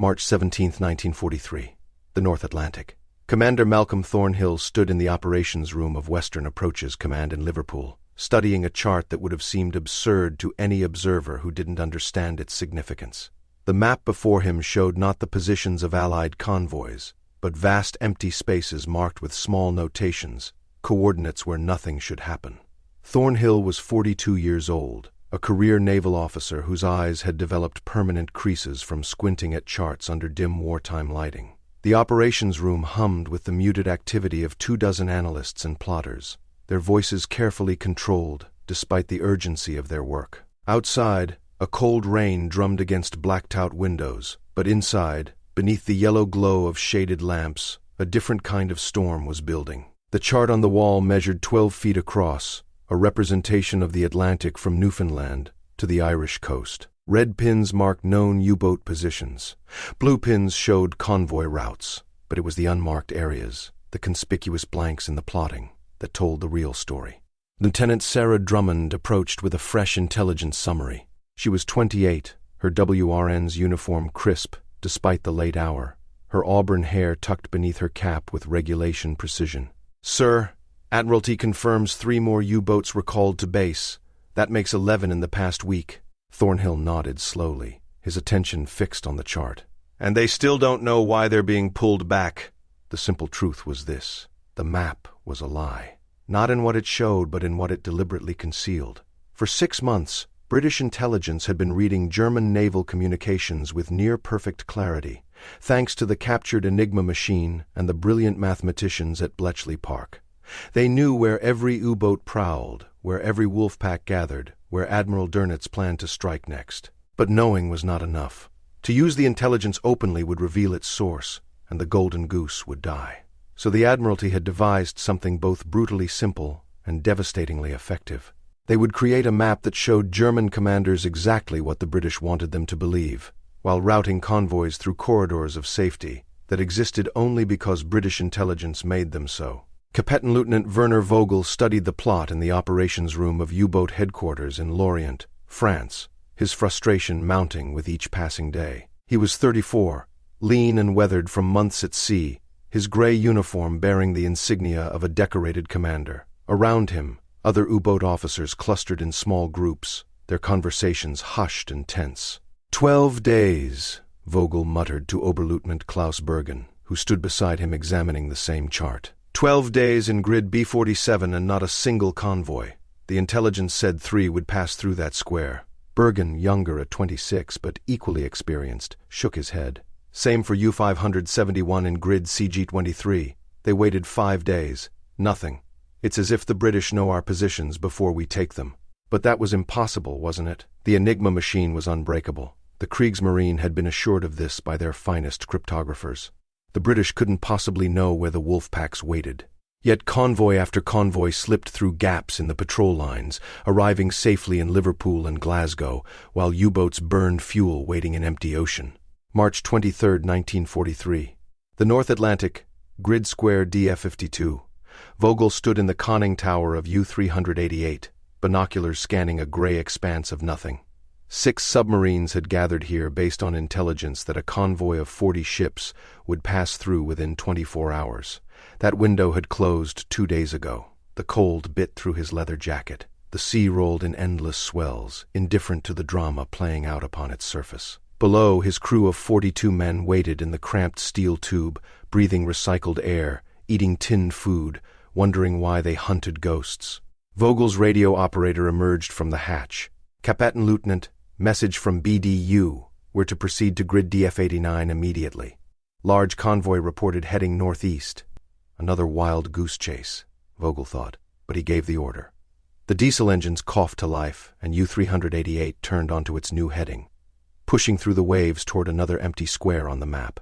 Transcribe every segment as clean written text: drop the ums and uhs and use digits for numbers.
March 17, 1943. The North Atlantic. Commander Malcolm Thornhill stood in the operations room of Western Approaches Command in Liverpool, studying a chart that would have seemed absurd to any observer who didn't understand its significance. The map before him showed not the positions of Allied convoys, but vast empty spaces marked with small notations, coordinates where nothing should happen. Thornhill was 42 years old, a career naval officer whose eyes had developed permanent creases from squinting at charts under dim wartime lighting. The operations room hummed with the muted activity of 24 analysts and plotters, their voices carefully controlled despite the urgency of their work. Outside, a cold rain drummed against blacked-out windows, but inside, beneath the yellow glow of shaded lamps, a different kind of storm was building. The chart on the wall measured 12 feet across, a representation of the Atlantic from Newfoundland to the Irish coast. Red pins marked known U-boat positions. Blue pins showed convoy routes, but it was the unmarked areas, the conspicuous blanks in the plotting, that told the real story. Lieutenant Sarah Drummond approached with a fresh intelligence summary. She was 28, her WRN's uniform crisp, despite the late hour, her auburn hair tucked beneath her cap with regulation precision. "Sir, Admiralty confirms 3 more U-boats recalled to base. That makes 11 in the past week." Thornhill nodded slowly, his attention fixed on the chart. "And they still don't know why they're being pulled back." The simple truth was this: the map was a lie. Not in what it showed, but in what it deliberately concealed. For 6 months, British intelligence had been reading German naval communications with near-perfect clarity, thanks to the captured Enigma machine and the brilliant mathematicians at Bletchley Park. They knew where every U-boat prowled, where every wolfpack gathered, where Admiral Dönitz planned to strike next. But knowing was not enough. To use the intelligence openly would reveal its source, and the golden goose would die. So the Admiralty had devised something both brutally simple and devastatingly effective. They would create a map that showed German commanders exactly what the British wanted them to believe, while routing convoys through corridors of safety that existed only because British intelligence made them so. Kapitänleutnant Werner Vogel studied the plot in the operations room of U-boat headquarters in Lorient, France, his frustration mounting with each passing day. He was 34, lean and weathered from months at sea, his gray uniform bearing the insignia of a decorated commander. Around him, other U-boat officers clustered in small groups, their conversations hushed and tense. 12 days, Vogel muttered to Oberleutnant Klaus Bergen, who stood beside him examining the same chart. 12 days in grid B-47 and not a single convoy. The intelligence said 3 would pass through that square. Bergen, younger at 26 but equally experienced, shook his head. Same for U-571 in grid CG-23. They waited 5 days. Nothing. It's as if the British know our positions before we take them. But that was impossible, wasn't it? The Enigma machine was unbreakable. The Kriegsmarine had been assured of this by their finest cryptographers. The British couldn't possibly know where the wolfpacks waited. Yet convoy after convoy slipped through gaps in the patrol lines, arriving safely in Liverpool and Glasgow, while U-boats burned fuel waiting in empty ocean. March 23, 1943. The North Atlantic, grid square DF-52. Vogel stood in the conning tower of U-388, binoculars scanning a gray expanse of nothing. 6 submarines had gathered here based on intelligence that a convoy of 40 ships would pass through within 24 hours. That window had closed 2 days ago. The cold bit through his leather jacket. The sea rolled in endless swells, indifferent to the drama playing out upon its surface. Below, his crew of 42 men waited in the cramped steel tube, breathing recycled air, eating tinned food, wondering why they hunted ghosts. Vogel's radio operator emerged from the hatch. "Kapitänleutnant, message from BDU. We're to proceed to grid DF-89 immediately." Large convoy reported heading northeast. Another wild goose chase, Vogel thought, but he gave the order. The diesel engines coughed to life, and U-388 turned onto its new heading, pushing through the waves toward another empty square on the map.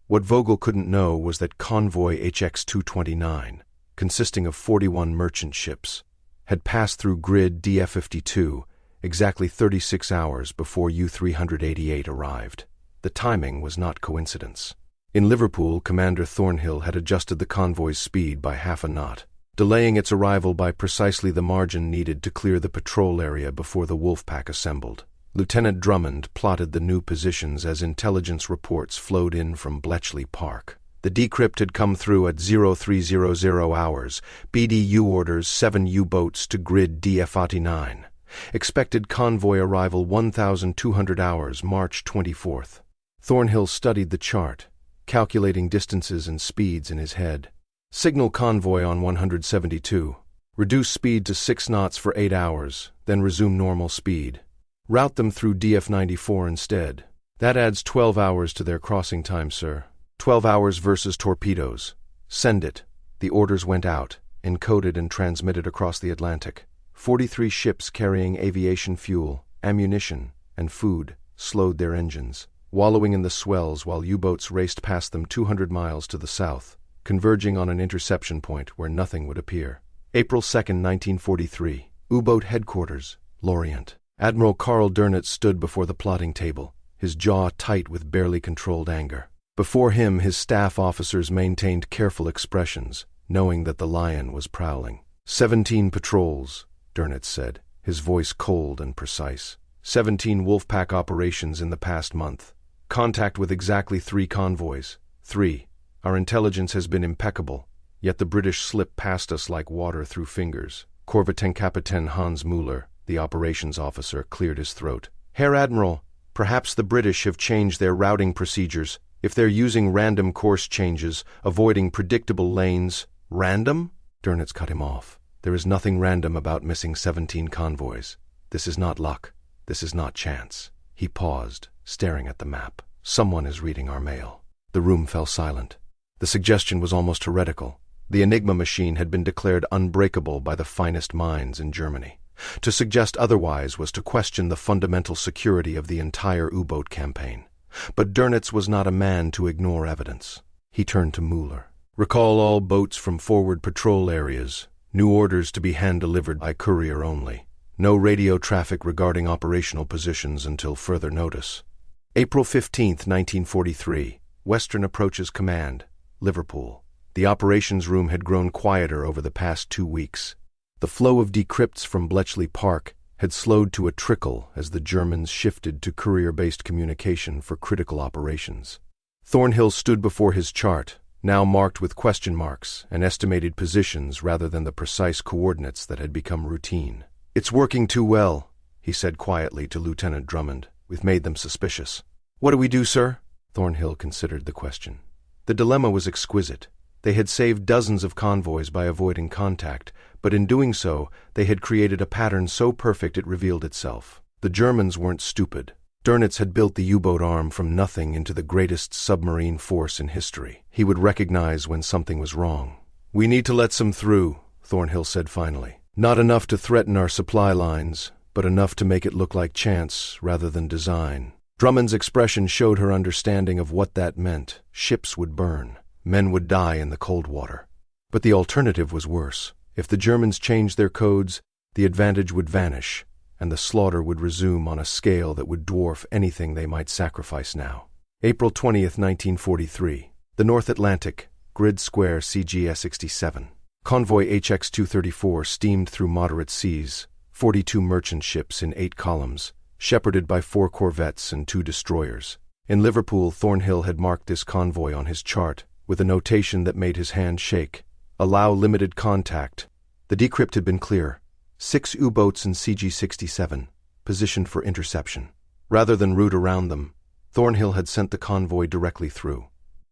What Vogel couldn't know was that convoy HX-229, consisting of 41 merchant ships, had passed through grid DF-52 exactly 36 hours before U-388 arrived. The timing was not coincidence. In Liverpool, Commander Thornhill had adjusted the convoy's speed by half a knot, delaying its arrival by precisely the margin needed to clear the patrol area before the wolfpack assembled. Lieutenant Drummond plotted the new positions as intelligence reports flowed in from Bletchley Park. The decrypt had come through at 0300 hours. BDU orders 7 U-boats to grid DF-89. Expected convoy arrival 1,200 hours, March 24th. Thornhill studied the chart, calculating distances and speeds in his head. Signal convoy on 172. Reduce speed to 6 knots for 8 hours, then resume normal speed. Route them through DF-94 instead. That adds 12 hours to their crossing time, sir. 12 hours versus torpedoes. Send it. The orders went out, encoded and transmitted across the Atlantic. 43 ships carrying aviation fuel, ammunition, and food slowed their engines, wallowing in the swells while U-boats raced past them 200 miles to the south, converging on an interception point where nothing would appear. April 2, 1943. U-boat headquarters, Lorient. Admiral Karl Dönitz stood before the plotting table, his jaw tight with barely controlled anger. Before him, his staff officers maintained careful expressions, knowing that the lion was prowling. 17 patrols, Dönitz said, his voice cold and precise. 17 wolfpack operations in the past month. Contact with exactly 3 convoys. 3. Our intelligence has been impeccable, yet the British slip past us like water through fingers. Kapitän Hans Müller, the operations officer, cleared his throat. Herr Admiral, perhaps the British have changed their routing procedures. If they're using random course changes, avoiding predictable lanes. Random? Dönitz cut him off. There is nothing random about missing 17 convoys. This is not luck. This is not chance. He paused, staring at the map. Someone is reading our mail. The room fell silent. The suggestion was almost heretical. The Enigma machine had been declared unbreakable by the finest minds in Germany. To suggest otherwise was to question the fundamental security of the entire U-boat campaign. But Dönitz was not a man to ignore evidence. He turned to Müller. Recall all boats from forward patrol areas. New orders to be hand-delivered by courier only. No radio traffic regarding operational positions until further notice. April 15, 1943. Western Approaches Command, Liverpool. The operations room had grown quieter over the past 2 weeks. The flow of decrypts from Bletchley Park had slowed to a trickle as the Germans shifted to courier-based communication for critical operations. Thornhill stood before his chart, now marked with question marks and estimated positions rather than the precise coordinates that had become routine. "It's working too well," he said quietly to Lieutenant Drummond. "We've made them suspicious." "What do we do, sir?" Thornhill considered the question. The dilemma was exquisite. They had saved dozens of convoys by avoiding contact, but in doing so, they had created a pattern so perfect it revealed itself. The Germans weren't stupid. Dönitz had built the U-boat arm from nothing into the greatest submarine force in history. He would recognize when something was wrong. "We need to let some through," Thornhill said finally. "Not enough to threaten our supply lines, but enough to make it look like chance rather than design." Drummond's expression showed her understanding of what that meant. Ships would burn. Men would die in the cold water. But the alternative was worse. If the Germans changed their codes, the advantage would vanish, and the slaughter would resume on a scale that would dwarf anything they might sacrifice now. April 20th, 1943. The North Atlantic, Grid Square CGS-67. Convoy HX-234 steamed through moderate seas, 42 merchant ships in 8 columns, shepherded by 4 corvettes and 2 destroyers. In Liverpool, Thornhill had marked this convoy on his chart, with a notation that made his hand shake. Allow limited contact. The decrypt had been clear. 6 U-boats in CG-67, positioned for interception. Rather than route around them, Thornhill had sent the convoy directly through.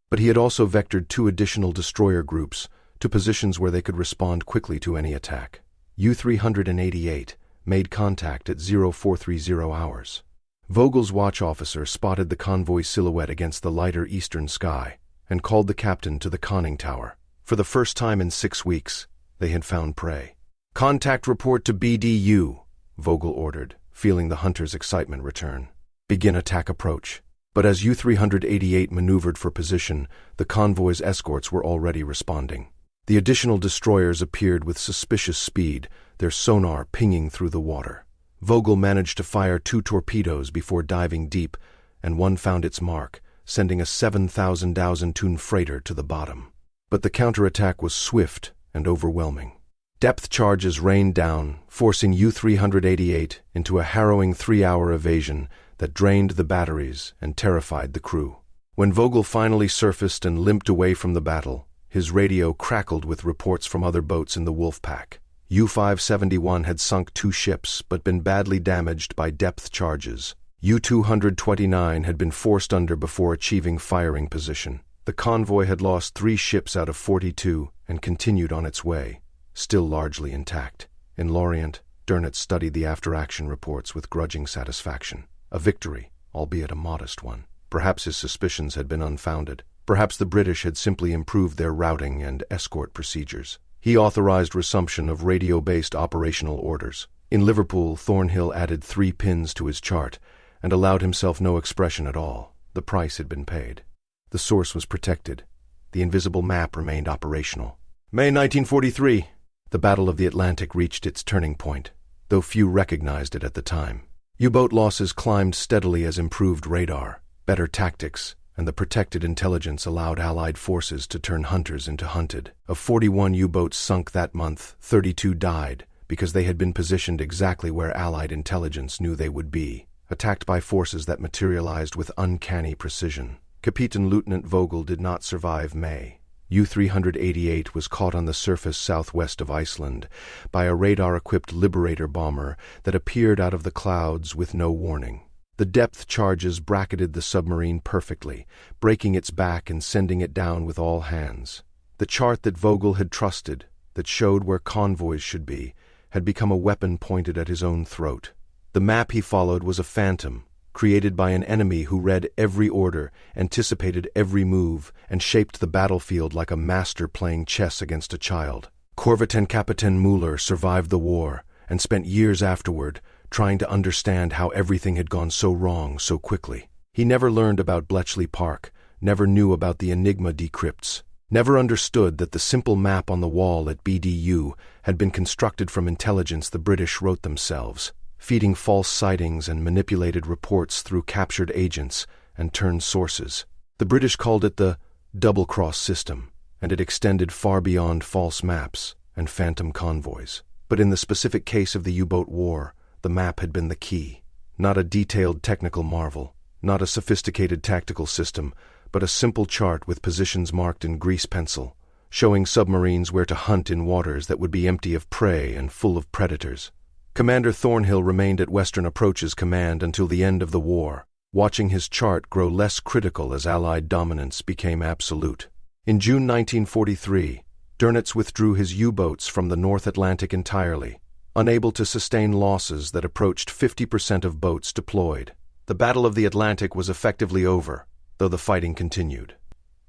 But he had also vectored 2 additional destroyer groups to positions where they could respond quickly to any attack. U-388 made contact at 0430 hours. Vogel's watch officer spotted the convoy silhouette against the lighter eastern sky and called the captain to the conning tower. For the first time in 6 weeks, they had found prey. "Contact report to BDU," Vogel ordered, feeling the hunter's excitement return. "Begin attack approach." But as U-388 maneuvered for position, the convoy's escorts were already responding. The additional destroyers appeared with suspicious speed, their sonar pinging through the water. Vogel managed to fire 2 torpedoes before diving deep, and one found its mark, sending a 7,000-ton freighter to the bottom. But the counterattack was swift and overwhelming. Depth charges rained down, forcing U-388 into a harrowing 3-hour evasion that drained the batteries and terrified the crew. When Vogel finally surfaced and limped away from the battle, his radio crackled with reports from other boats in the wolfpack. U-571 had sunk 2 ships but been badly damaged by depth charges. U-229 had been forced under before achieving firing position. The convoy had lost 3 ships out of 42 and continued on its way, still largely intact. In Lorient, Durnett studied the after-action reports with grudging satisfaction. A victory, albeit a modest one. Perhaps his suspicions had been unfounded. Perhaps the British had simply improved their routing and escort procedures. He authorized resumption of radio-based operational orders. In Liverpool, Thornhill added 3 pins to his chart and allowed himself no expression at all. The price had been paid. The source was protected. The invisible map remained operational. May 1943. The Battle of the Atlantic reached its turning point, though few recognized it at the time. U-boat losses climbed steadily as improved radar, better tactics, and the protected intelligence allowed Allied forces to turn hunters into hunted. Of 41 U-boats sunk that month, 32 died because they had been positioned exactly where Allied intelligence knew they would be, attacked by forces that materialized with uncanny precision. Kapitänleutnant Vogel did not survive May. U-388 was caught on the surface southwest of Iceland by a radar-equipped Liberator bomber that appeared out of the clouds with no warning. The depth charges bracketed the submarine perfectly, breaking its back and sending it down with all hands. The chart that Vogel had trusted, that showed where convoys should be, had become a weapon pointed at his own throat. The map he followed was a phantom, created by an enemy who read every order, anticipated every move, and shaped the battlefield like a master playing chess against a child. Corvettin Kapitän Müller survived the war and spent years afterward trying to understand how everything had gone so wrong so quickly. He never learned about Bletchley Park, never knew about the Enigma decrypts, never understood that the simple map on the wall at BDU had been constructed from intelligence the British wrote themselves, feeding false sightings and manipulated reports through captured agents and turned sources. The British called it the double-cross system, and it extended far beyond false maps and phantom convoys. But in the specific case of the U-boat war, the map had been the key. Not a detailed technical marvel, not a sophisticated tactical system, but a simple chart with positions marked in grease pencil, showing submarines where to hunt in waters that would be empty of prey and full of predators. Commander Thornhill remained at Western Approach's command until the end of the war, watching his chart grow less critical as Allied dominance became absolute. In June 1943, Dönitz withdrew his U-boats from the North Atlantic entirely, unable to sustain losses that approached 50% of boats deployed. The Battle of the Atlantic was effectively over, though the fighting continued.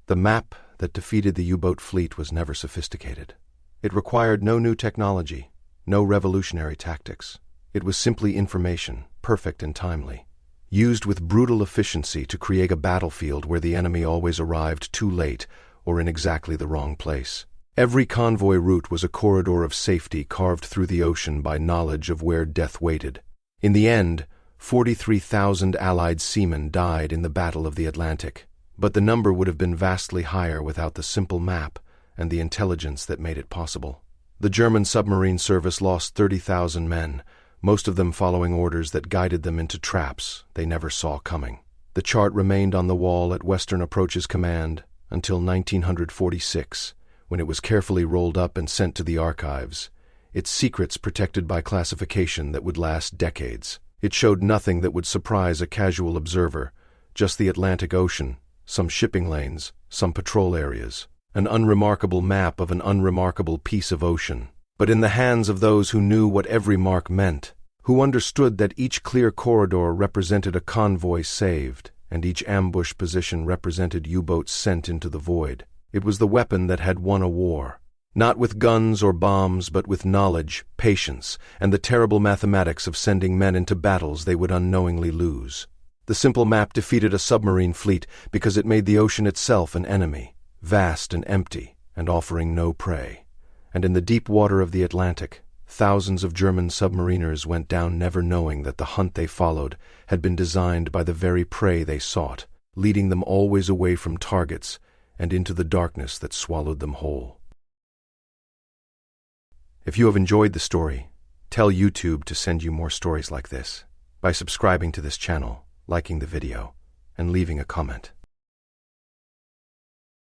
The map that defeated the U-boat fleet was never sophisticated. It required no new technology, no revolutionary tactics. It was simply information, perfect and timely, used with brutal efficiency to create a battlefield where the enemy always arrived too late or in exactly the wrong place. Every convoy route was a corridor of safety carved through the ocean by knowledge of where death waited. In the end, 43,000 Allied seamen died in the Battle of the Atlantic, but the number would have been vastly higher without the simple map and the intelligence that made it possible. The German submarine service lost 30,000 men, most of them following orders that guided them into traps they never saw coming. The chart remained on the wall at Western Approach's command until 1946, when it was carefully rolled up and sent to the archives, its secrets protected by classification that would last decades. It showed nothing that would surprise a casual observer, just the Atlantic Ocean, some shipping lanes, some patrol areas, an unremarkable map of an unremarkable piece of ocean. But in the hands of those who knew what every mark meant, who understood that each clear corridor represented a convoy saved, and each ambush position represented U-boats sent into the void, it was the weapon that had won a war. Not with guns or bombs, but with knowledge, patience, and the terrible mathematics of sending men into battles they would unknowingly lose. The simple map defeated a submarine fleet because it made the ocean itself an enemy, vast and empty, and offering no prey. And in the deep water of the Atlantic, thousands of German submariners went down never knowing that the hunt they followed had been designed by the very prey they sought, leading them always away from targets and into the darkness that swallowed them whole. If you have enjoyed the story, tell YouTube to send you more stories like this by subscribing to this channel, liking the video, and leaving a comment.